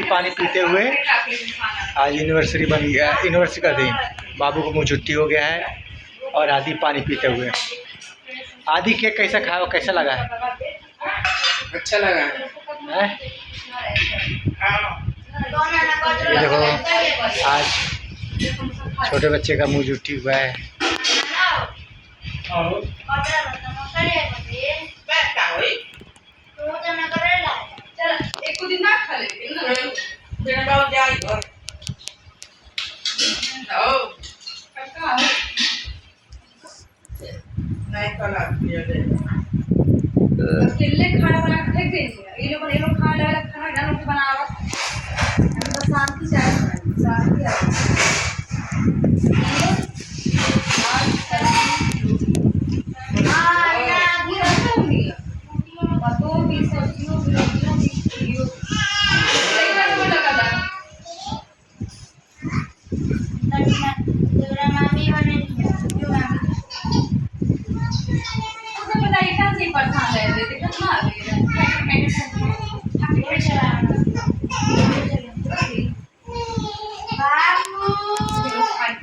पानी पीते हुए आज यूनिवर्सिटी बन गया, यूनिवर्सिटी का दिन। बाबू को मुँह छुट्टी हो गया है और आदि पानी पीते हुए। आदि केक कैसा खाया, कैसा लगा है? अच्छा लगा है? ये देखो आज छोटे बच्चे का मुँह छुट्टी हुआ है। किले खाना बना के फेंक देंगे। ये लोग खाना लगा खाना ना लोग बनावा। हम तो शांति से आए, शांति आए।